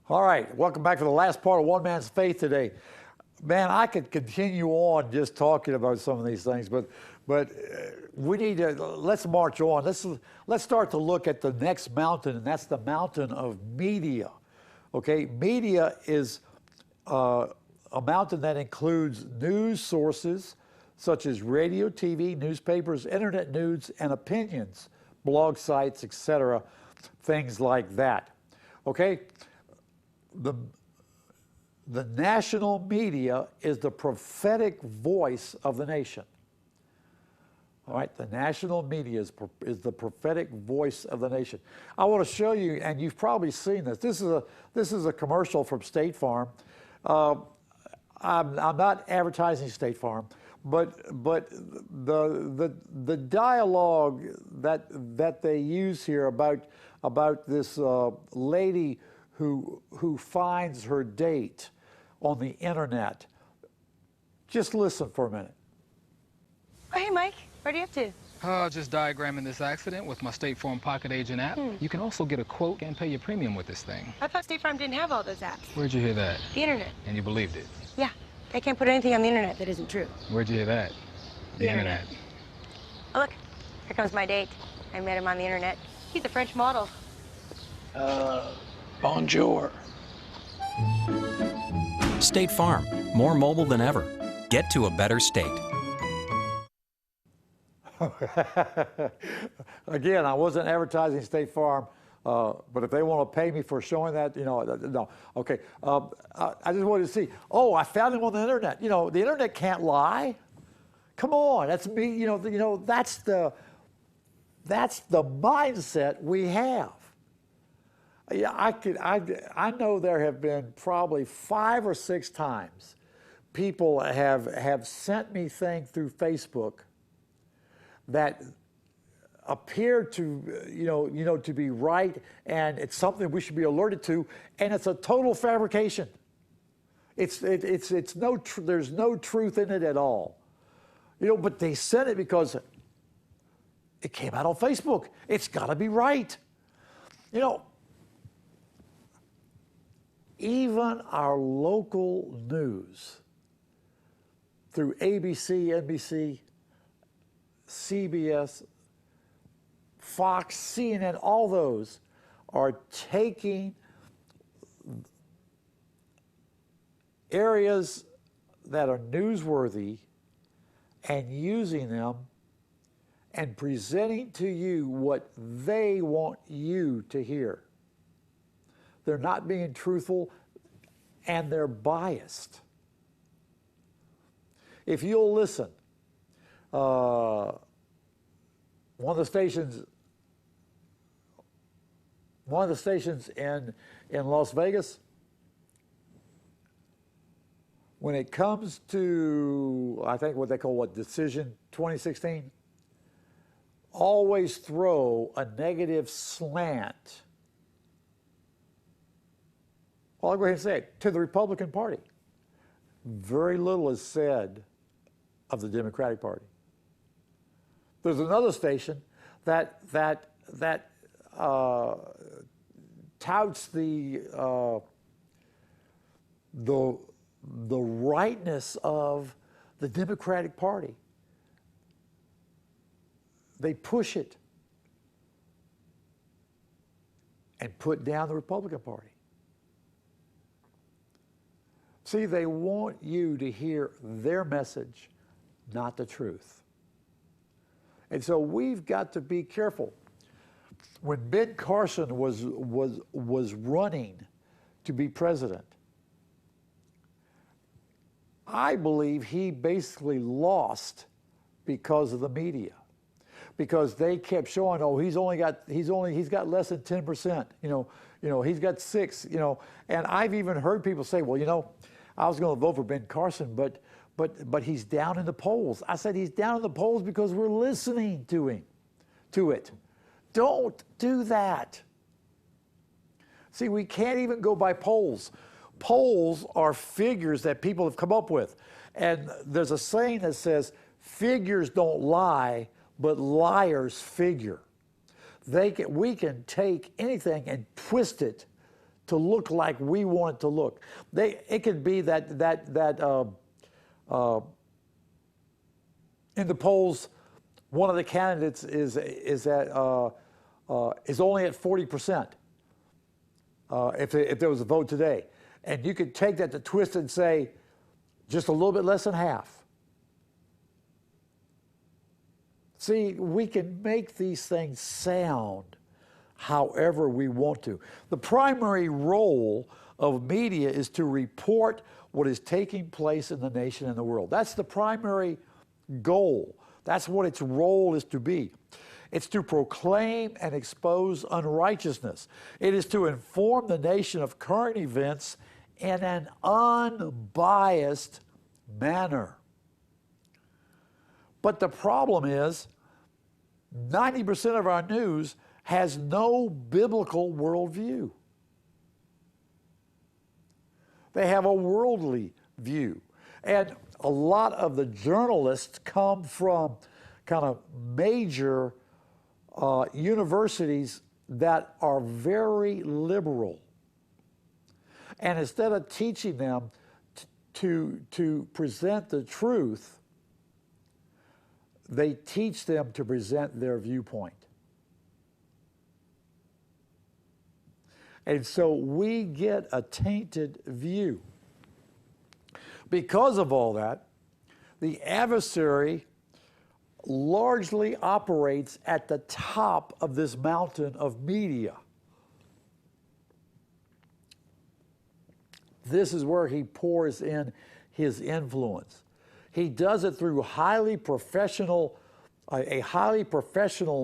All right, welcome back to the last part of One Man's Faith today. Man, I could continue on just talking about some of these things, but we need to, let's march on. Let's start to look at the next mountain, and that's the mountain of media. Okay, media is a mountain that includes news sources such as radio, TV, newspapers, internet news, and opinions, blog sites, etc., things like that. Okay? The national media is the prophetic voice of the nation. All right, the national media is the prophetic voice of the nation. I want to show you, and you've probably seen this. This is a commercial from State Farm. I'm not advertising State Farm, but the dialogue that they use here about this lady who finds her date on the internet. Just listen for a minute. Oh, hey, Mike. What are you up to? Just diagramming this accident with my State Farm Pocket Agent app. You can also get a quote and pay your premium with this thing. I thought State Farm didn't have all those apps. Where'd you hear that? The internet. And you believed it? Yeah. They can't put anything on the internet that isn't true. Where'd you hear that? The internet. Oh, look. Here comes my date. I met him on the internet. He's a French model. Bonjour. State Farm, more mobile than ever. Get to a better state. Again, I wasn't advertising State Farm, but if they want to pay me for showing that, no. Okay, I just wanted to see, oh, I found him on the internet. You know, the internet can't lie. Come on, that's me, that's the mindset we have. Yeah, I know there have been probably 5 or 6 times people have sent me things through Facebook that appear to to be right, and it's something we should be alerted to, and it's a total fabrication. There's no truth in it at all. But they sent it because it came out on Facebook. It's got to be right. Even our local news through ABC, NBC, CBS, Fox, CNN, all those are taking areas that are newsworthy and using them and presenting to you what they want you to hear. They're not being truthful, and they're biased. If you'll listen, one of the stations in Las Vegas, when it comes to, I think what they call Decision 2016, always throw a negative slant. Well, I'll go ahead and say it, to the Republican Party. Very little is said of the Democratic Party. There's another station that touts the rightness of the Democratic Party. They push it and put down the Republican Party. See, they want you to hear their message, not the truth. And so we've got to be careful. When Ben Carson was running to be president, I believe he basically lost because of the media, because they kept showing, oh, he's got less than 10%. He's got 6. And I've even heard people say, well, I was going to vote for Ben Carson, but he's down in the polls. I said he's down in the polls because we're listening to it. Don't do that. See, we can't even go by polls. Polls are figures that people have come up with. And there's a saying that says, figures don't lie, but liars figure. We can take anything and twist it to look like we want it to look. It could be that in the polls, one of the candidates is only at 40%. If there was a vote today, and you could take that to twist and say, just a little bit less than half. See, we can make these things sound however we want to. The primary role of media is to report what is taking place in the nation and the world. That's the primary goal. That's what its role is to be. It's to proclaim and expose unrighteousness. It is to inform the nation of current events in an unbiased manner. But the problem is 90% of our news has no biblical worldview. They have a worldly view. And a lot of the journalists come from kind of major universities that are very liberal. And instead of teaching them to present the truth, they teach them to present their viewpoint. And so we get a tainted view. Because of all that, the adversary largely operates at the top of this mountain of media. This is where he pours in his influence. He does it through a highly professional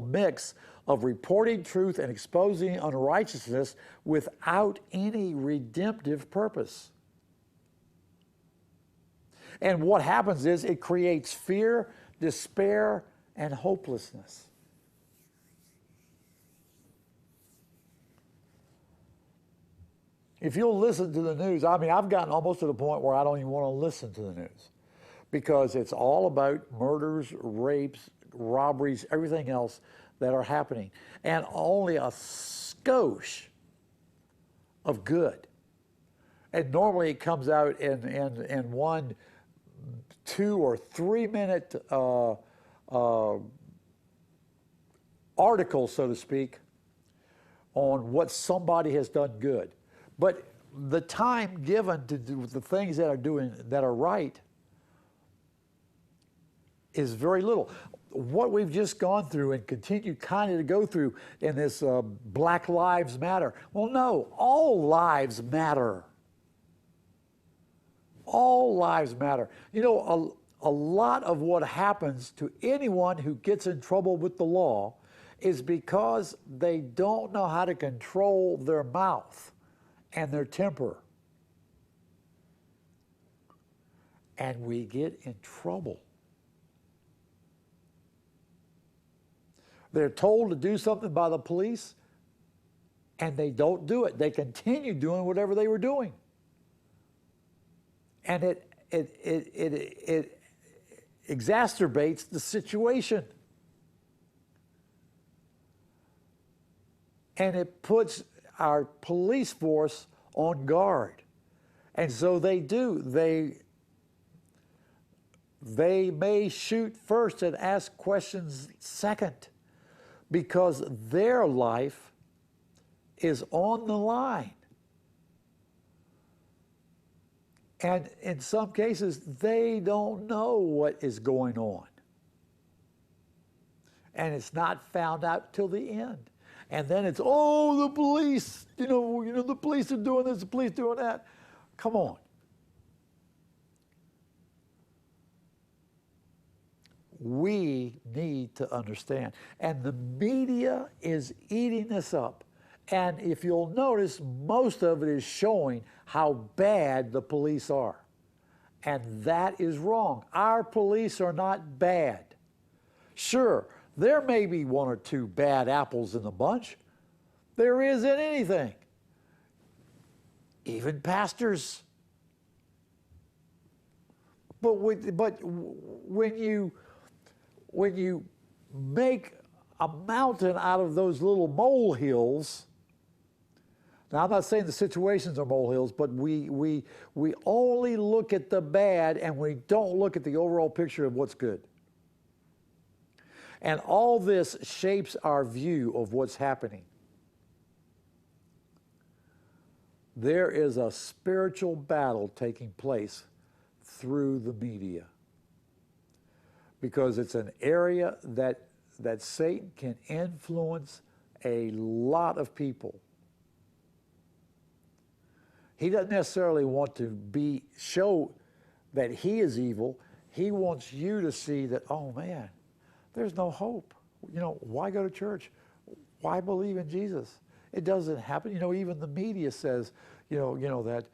mix of reporting truth and exposing unrighteousness without any redemptive purpose. And what happens is it creates fear, despair, and hopelessness. If you'll listen to the news, I mean, I've gotten almost to the point where I don't even want to listen to the news because it's all about murders, rapes, robberies, everything else that are happening, and only a skosh of good. And normally it comes out in 1, 2, or 3 minute article, so to speak, on what somebody has done good. But the time given to do the things that are right is very little. What we've just gone through and continue kind of to go through in this Black Lives Matter. Well, no, all lives matter. All lives matter. You know, a lot of what happens to anyone who gets in trouble with the law is because they don't know how to control their mouth and their temper. And we get in trouble. They're told to do something by the police, and they don't do it. They continue doing whatever they were doing. And it exacerbates the situation. And it puts our police force on guard. And so they do. They may shoot first and ask questions second because their life is on the line. And in some cases, they don't know what is going on. And it's not found out till the end. And then it's, oh, the police, you know, the police are doing this, the police doing that. Come on. We need to understand. And the media is eating this up. And if you'll notice, most of it is showing how bad the police are. And that is wrong. Our police are not bad. Sure, there may be 1 or 2 bad apples in the bunch. There is in anything. Even pastors. But when you make a mountain out of those little molehills, Now, I'm not saying the situations are molehills, but we only look at the bad and we don't look at the overall picture of what's good. And all this shapes our view of what's happening. There is a spiritual battle taking place through the media, because it's an area that Satan can influence a lot of people. He doesn't necessarily want to show that he is evil. He wants you to see that, oh man, there's no hope. You know, why go to church? Why believe in Jesus? It doesn't happen. You know, even the media says, that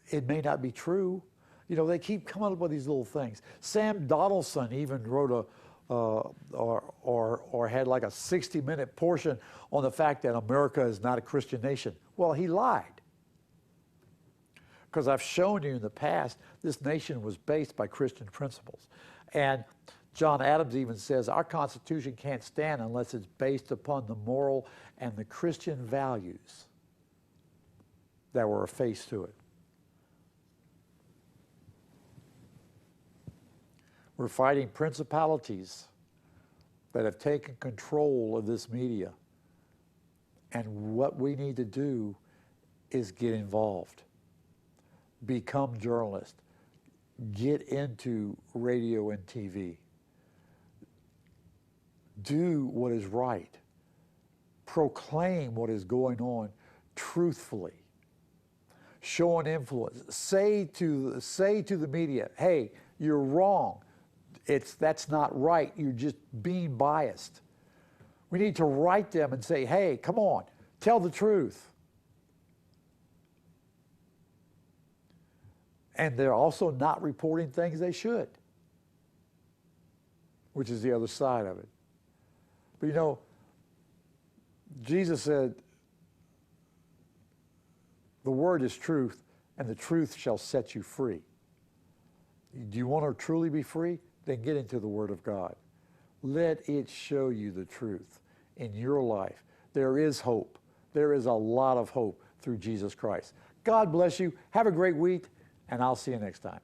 it may not be true. You know, they keep coming up with these little things. Sam Donaldson even wrote or had like a 60-minute portion on the fact that America is not a Christian nation. Well, he lied. Because I've shown you in the past, this nation was based by Christian principles. And John Adams even says our Constitution can't stand unless it's based upon the moral and the Christian values that were a face to it. We're fighting principalities that have taken control of this media. And what we need to do is get involved. Become journalists. Get into radio and TV. Do what is right. Proclaim what is going on truthfully. Show an influence. Say to the media, hey, you're wrong. That's not right. You're just being biased. We need to write them and say, hey, come on, tell the truth. And they're also not reporting things they should, which is the other side of it. But you know, Jesus said, the word is truth, and the truth shall set you free. Do you want to truly be free? Then get into the Word of God. Let it show you the truth in your life. There is hope. There is a lot of hope through Jesus Christ. God bless you. Have a great week, and I'll see you next time.